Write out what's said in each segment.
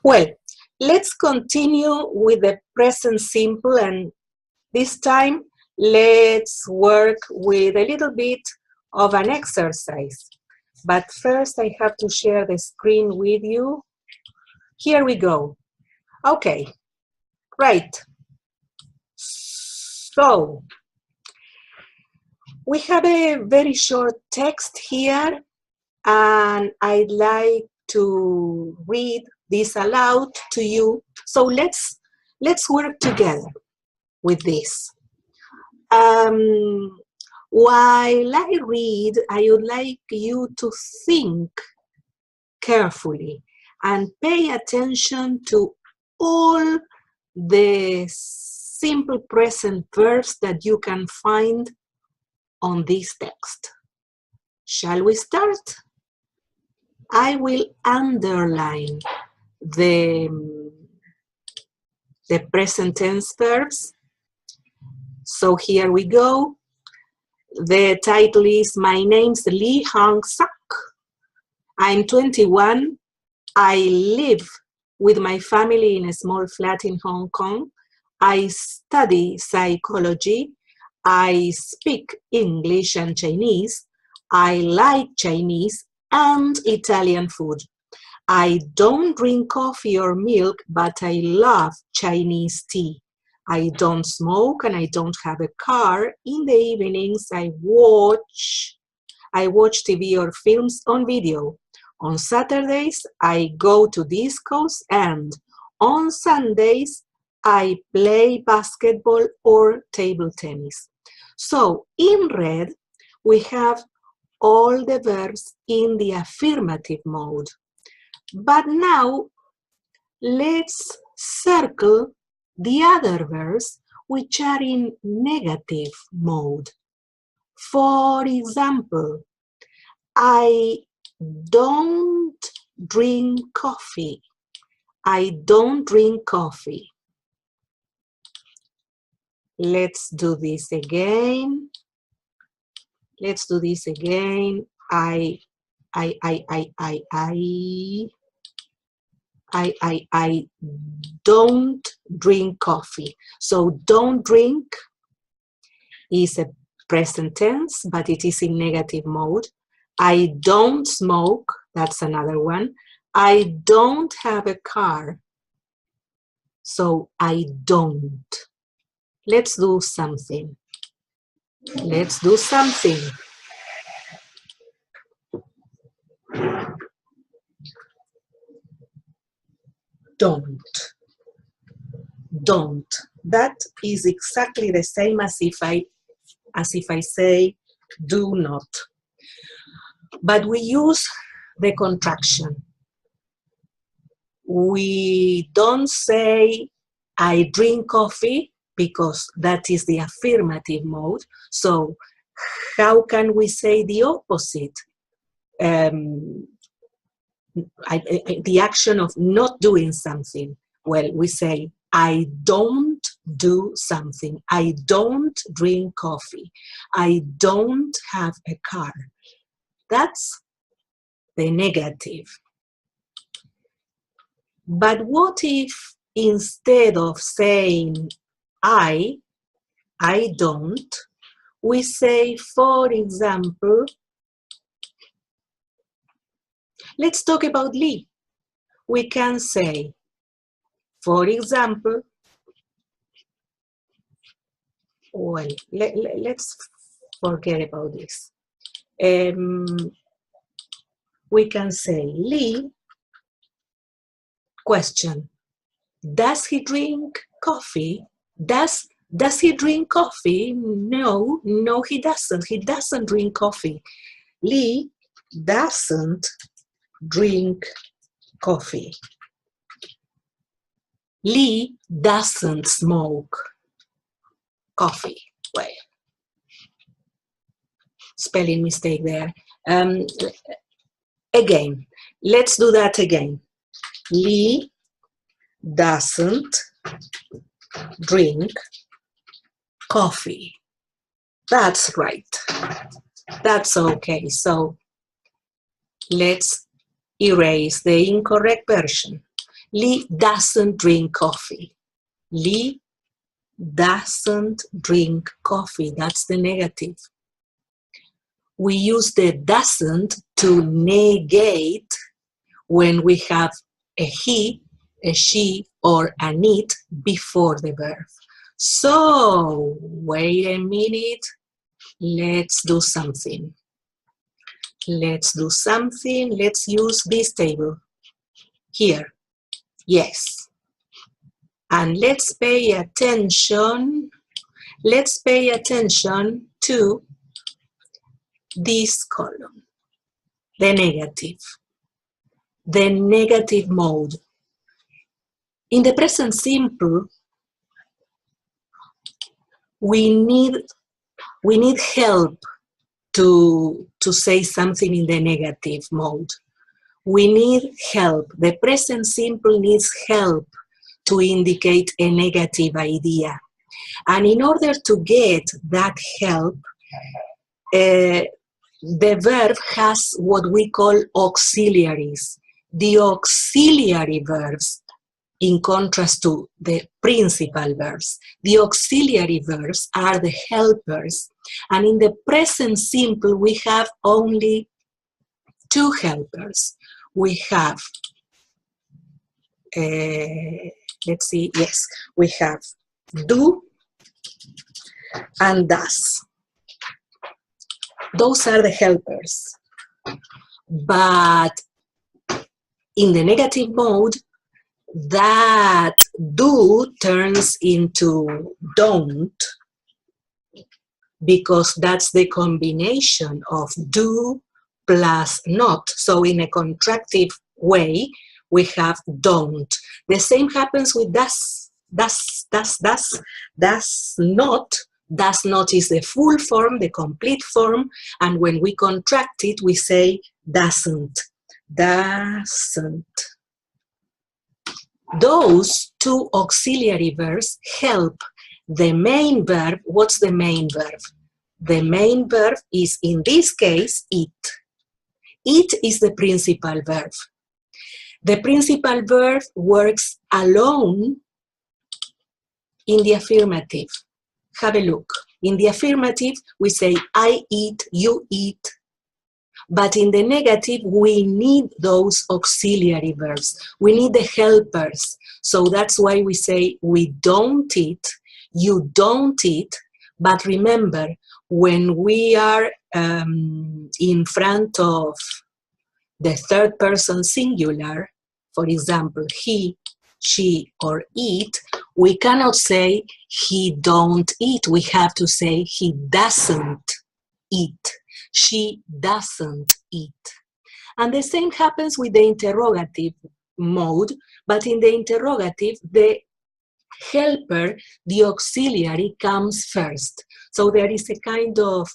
Well, let's continue with the present simple, and this time let's work with a little bit of an exercise. But first I have to share the screen with you. Here we go. Okay, right. So, we have a very short text here, and I'd like to read this aloud to you. So let's work together with this. While I read, I would like you to think carefully and pay attention to all the simple present verbs that you can find on this text. Shall we start? I will underline the present tense verbs. So here we go. The title is My Name's Lee Hong-sak. I'm 21. I live with my family in a small flat in Hong Kong. I study psychology. I speak English and Chinese. I like Chinese and Italian food. I don't drink coffee or milk, but I love Chinese tea. I don't smoke and I don't have a car. In the evenings, I watch TV or films on video. On Saturdays, I go to discos, and on Sundays, I play basketball or table tennis. So in red, we have all the verbs in the affirmative mode. But now, let's circle the other verbs which are in negative mode. For example, I don't drink coffee. I don't drink coffee. Let's do this again. Let's do this again. I don't drink coffee. So don't drink is a present tense, but it is in negative mode. I don't smoke, that's another one. I don't have a car. So I don't. Let's do something. Let's do something. Don't. Don't. That is exactly the same as if I say do not. But we use the contraction. We don't say I drink coffee because that is the affirmative mode. So how can we say the opposite? The action of not doing something. Well, we say I don't do something. I don't drink coffee. I don't have a car. That's the negative. But what if instead of saying I don't, we say, for example, let's talk about Lee. We can say, for example, well, let's forget about this. We can say, Lee, question, does he drink coffee? Does he drink coffee? No, he doesn't. He doesn't drink coffee. Lee doesn't drink coffee. Lee doesn't smoke coffee. Well, spelling mistake there. Again, let's do that again. Lee doesn't drink coffee. That's right. That's okay. So let's erase the incorrect version. Lee doesn't drink coffee. Lee doesn't drink coffee. That's the negative. We use the doesn't to negate when we have a he, a she, or an it before the verb. So, wait a minute. Let's do something. Let's do something. Let's use this table. Here. Yes. And let's pay attention. Let's pay attention to this column, the negative mode. In the present simple, we need help to say something in the negative mode. We need help. The present simple needs help to indicate a negative idea. And in order to get that help, the verb has what we call auxiliaries. The auxiliary verbs, in contrast to the principal verbs, the auxiliary verbs are the helpers. And in the present simple, we have only two helpers. We have, let's see, yes, we have do and does. Those are the helpers. But in the negative mode, that do turns into don't, because that's the combination of do plus not. So in a contractive way, we have don't. The same happens with does. Does not. Does not is the full form, the complete form, and when we contract it, we say doesn't. Doesn't. Those two auxiliary verbs help the main verb. What's the main verb? The main verb is, in this case, it. It is the principal verb. The principal verb works alone in the affirmative. Have a look. In the affirmative, we say, I eat, you eat. But in the negative, we need those auxiliary verbs. We need the helpers. So that's why we say, we don't eat, you don't eat. But remember, when we are in front of the third person singular, for example, he, she, or it, we cannot say he don't eat. We have to say he doesn't eat. She doesn't eat. And the same happens with the interrogative mode, but in the interrogative, the helper, the auxiliary, comes first. So there is a kind of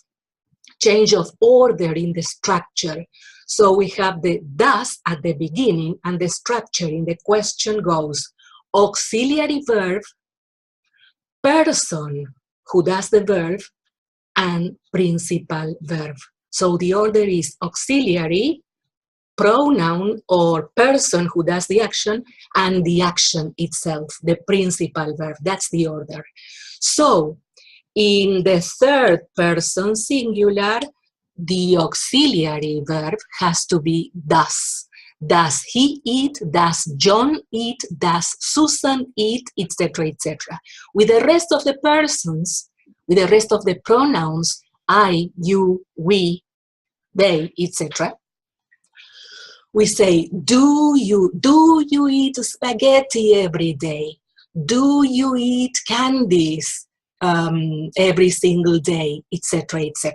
change of order in the structure. So we have the does at the beginning, and the structure in the question goes auxiliary verb, person who does the verb, and principal verb. So the order is auxiliary, pronoun or person who does the action, and the action itself, the principal verb. That's the order. So in the third person singular, the auxiliary verb has to be does. Does he eat? Does John eat? Does Susan eat? Etc., etc. With the rest of the persons, with the rest of the pronouns, I, you, we, they, etc., we say, do you eat spaghetti every day? Do you eat candies every single day? Etc., etc.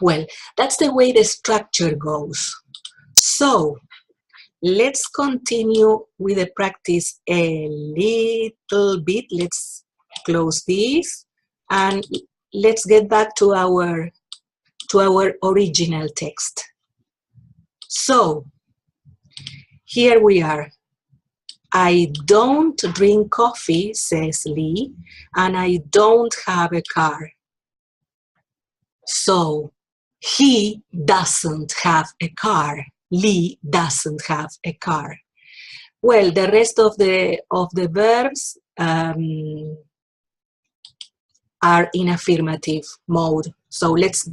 Well, that's the way the structure goes. So, let's continue with the practice a little bit. Let's close this and let's get back to our original text. So, here we are. I don't drink coffee, says Lee, and I don't have a car. So, he doesn't have a car. Lee doesn't have a car. Well, the rest of the verbs are in affirmative mode. So let's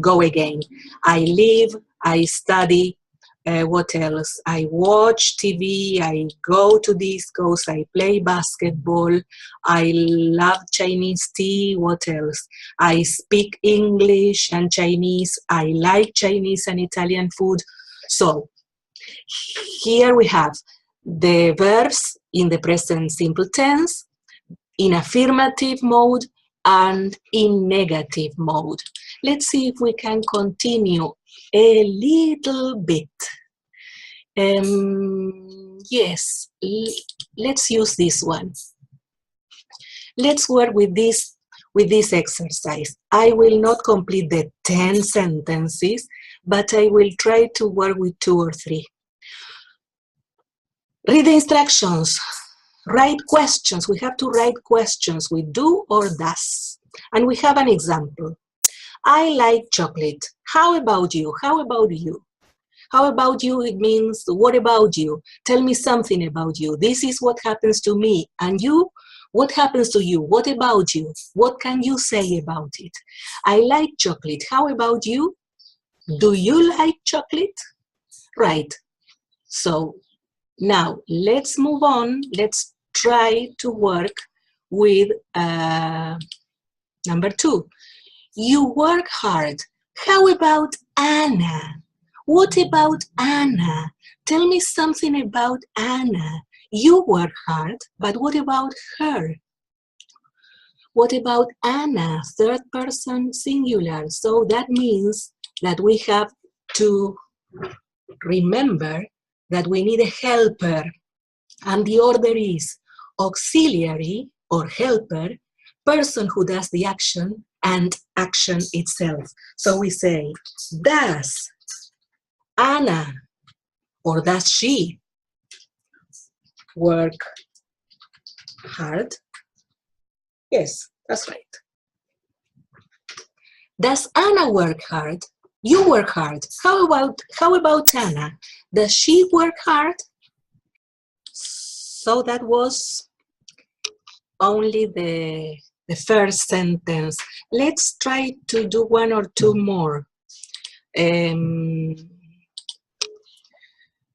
go again. I live, I study, what else? I watch TV, I go to discos, I play basketball, I love Chinese tea, what else? I speak English and Chinese, I like Chinese and Italian food. So here we have the verbs in the present simple tense, in affirmative mode, and in negative mode. Let's see if we can continue a little bit. Yes, let's use this one. Let's work with this exercise. I will not complete the 10 sentences, but I will try to work with 2 or 3. Read the instructions. Write questions. We have to write questions with do or does. And we have an example. I like chocolate. How about you? How about you? How about you? It means, what about you? Tell me something about you. This is what happens to me. And you? What happens to you? What about you? What can you say about it? I like chocolate. How about you? Do you like chocolate? Right. So now let's move on. Let's try to work with number 2. You work hard. How about Anna? What about Anna? Tell me something about Anna. You work hard, but what about her? What about Anna? Third person singular. So that means that we have to remember that we need a helper. And the order is auxiliary or helper, person who does the action, and action itself. So we say, does Anna, or does she work hard? Yes, that's right. Does Anna work hard? You work hard. How about Anna? Does she work hard? So that was only the first sentence. Let's try to do 1 or 2 more.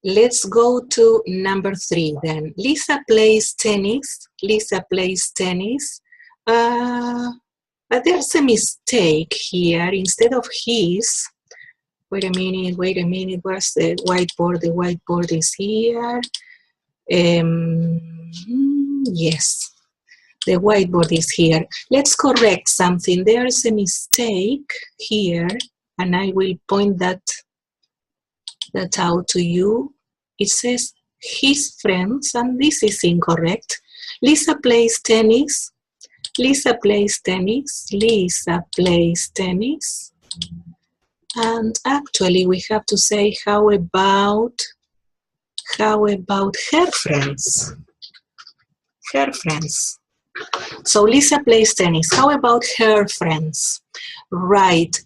Let's go to number 3 then. Lisa plays tennis. Lisa plays tennis. But there's a mistake here. Instead of his, wait a minute, where's the whiteboard? The whiteboard is here. Yes, the whiteboard is here. Let's correct something. There's a mistake here, and I will point that out to you. It says his friends, and this is incorrect. Lisa plays tennis. Lisa plays tennis. Lisa plays tennis. And actually we have to say, how about her friends? Her friends. So Lisa plays tennis. How about her friends? Right.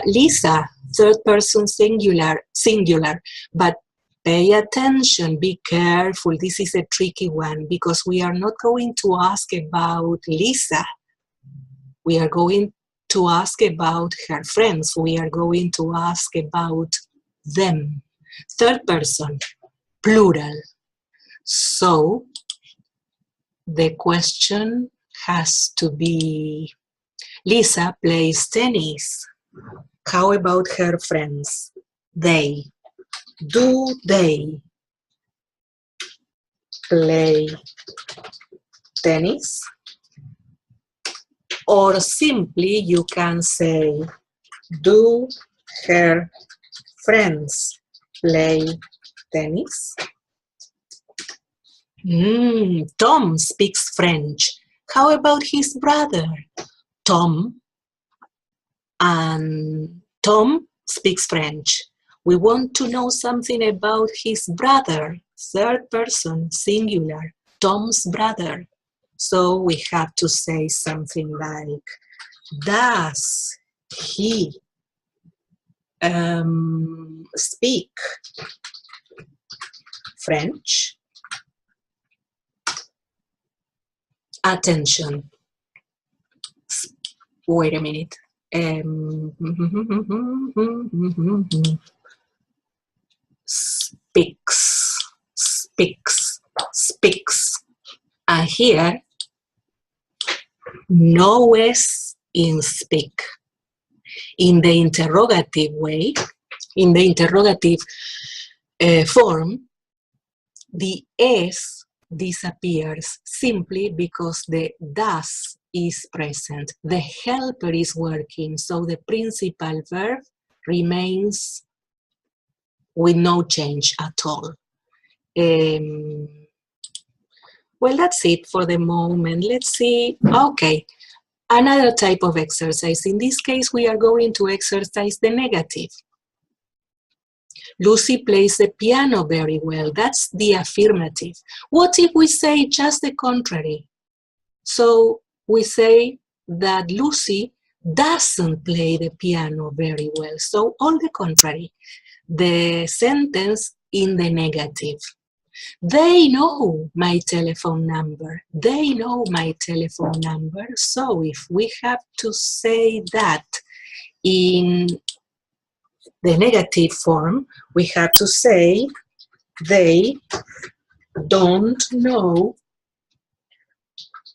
Lisa, third person singular, but pay attention, be careful. This is a tricky one because we are not going to ask about Lisa. We are going to ask about her friends. We are going to ask about them. Third person, plural. So the question has to be, Lisa plays tennis. How about her friends? They. Do they play tennis? Or simply you can say, do her friends play tennis? Tom speaks French. How about his brother? Tom speaks French. We want to know something about his brother, third person, singular, Tom's brother. So we have to say something like, does he speak French? attention. Wait a minute. Speaks, speaks, speaks. And here, no S in speak. In the interrogative way, in the interrogative form, the S disappears simply because the does is present. The helper is working, so the principal verb remains with no change at all. Well, that's it for the moment. Let's see. Okay, another type of exercise. In this case, we are going to exercise the negative. Lucy plays the piano very well. That's the affirmative. What if we say just the contrary? So we say that Lucy doesn't play the piano very well. So on the contrary, the sentence in the negative. They know my telephone number. They know my telephone number. So if we have to say that in the negative form, we have to say they don't know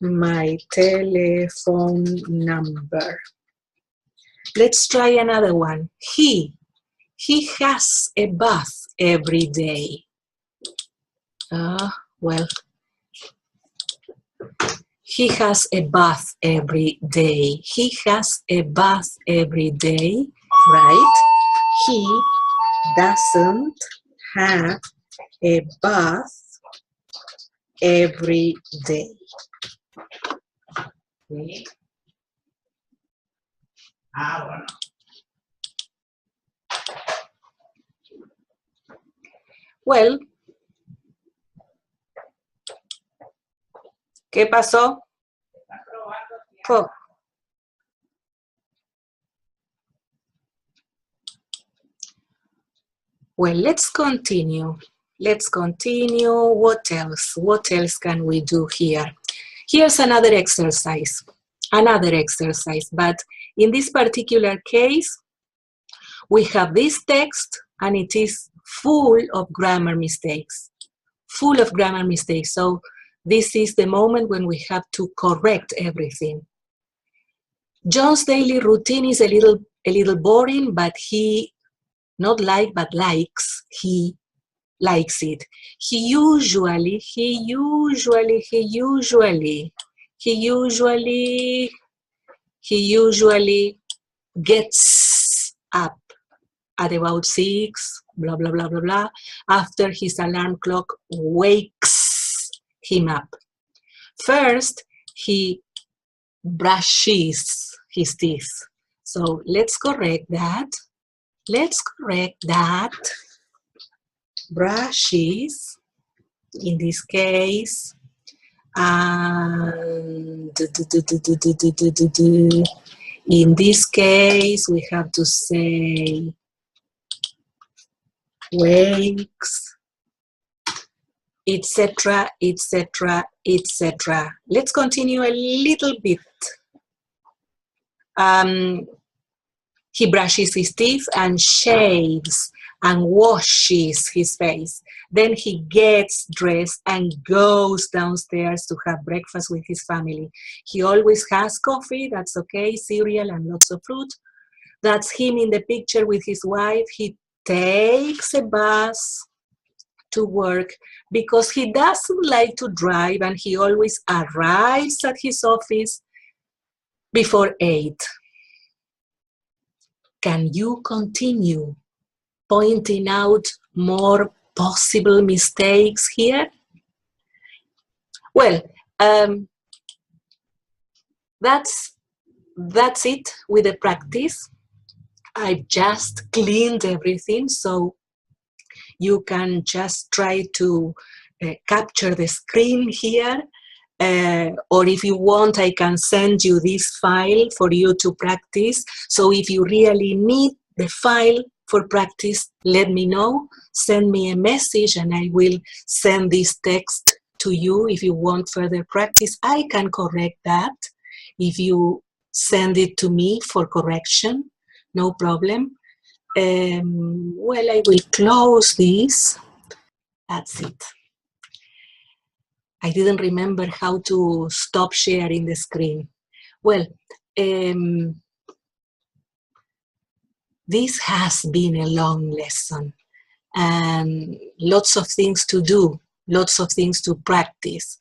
my telephone number. Let's try another one. He has a bath every day. Well, he has a bath every day. He has a bath every day, right? He doesn't have a bath every day. Okay. Bueno. Well, ¿qué pasó? Oh. Well, let's continue. Let's continue. What else? What else can we do here? Here's another exercise. Another exercise. But in this particular case, we have this text and it is full of grammar mistakes. Full of grammar mistakes. So this is the moment when we have to correct everything. John's daily routine is a little boring, but he, not like, but likes, he likes it. He usually gets up at about 6, blah, blah, blah, blah, blah, after his alarm clock wakes him up. First, he brushes his teeth. So let's correct that. Let's correct that. Brushes, in this case, and in this case, we have to say wakes, etc., etc., etc. Let's continue a little bit. He brushes his teeth and shaves and washes his face. Then he gets dressed and goes downstairs to have breakfast with his family. He always has coffee, that's okay, cereal and lots of fruit. That's him in the picture with his wife. He takes a bus to work because he doesn't like to drive and he always arrives at his office before 8. Can you continue pointing out more possible mistakes here? Well, that's it with the practice. I just cleaned everything, so you can just try to capture the screen here. Or if you want, I can send you this file for you to practice. So if you really need the file for practice, let me know. Send me a message and I will send this text to you if you want further practice. I can correct that if you send it to me for correction, no problem. Well, I will close this. That's it. I didn't remember how to stop sharing the screen. Well, this has been a long lesson and lots of things to do, lots of things to practice.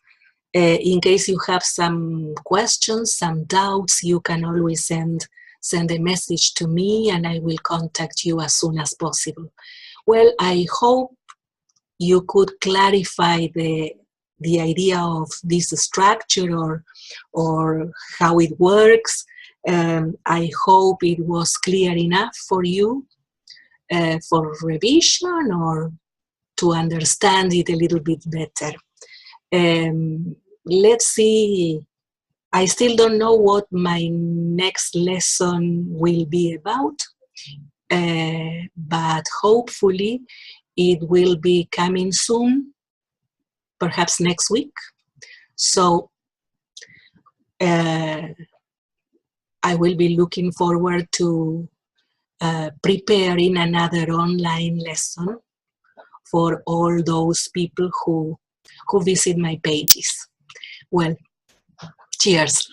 In case you have some questions, some doubts, you can always send a message to me and I will contact you as soon as possible. Well, I hope you could clarify the idea of this structure or how it works. I hope it was clear enough for you for revision or to understand it a little bit better. Let's see. I still don't know what my next lesson will be about, but hopefully it will be coming soon, perhaps next week. So I will be looking forward to preparing another online lesson for all those people who visit my pages. Well, cheers.